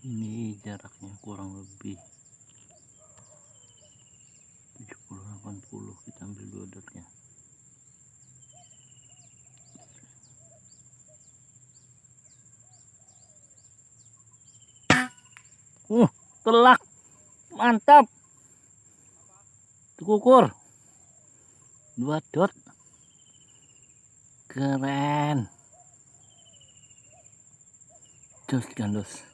Ini jaraknya kurang lebih 70-80, kita ambil 2 dotnya. Telak, mantap, kukur 2 dot, keren, jos gandos.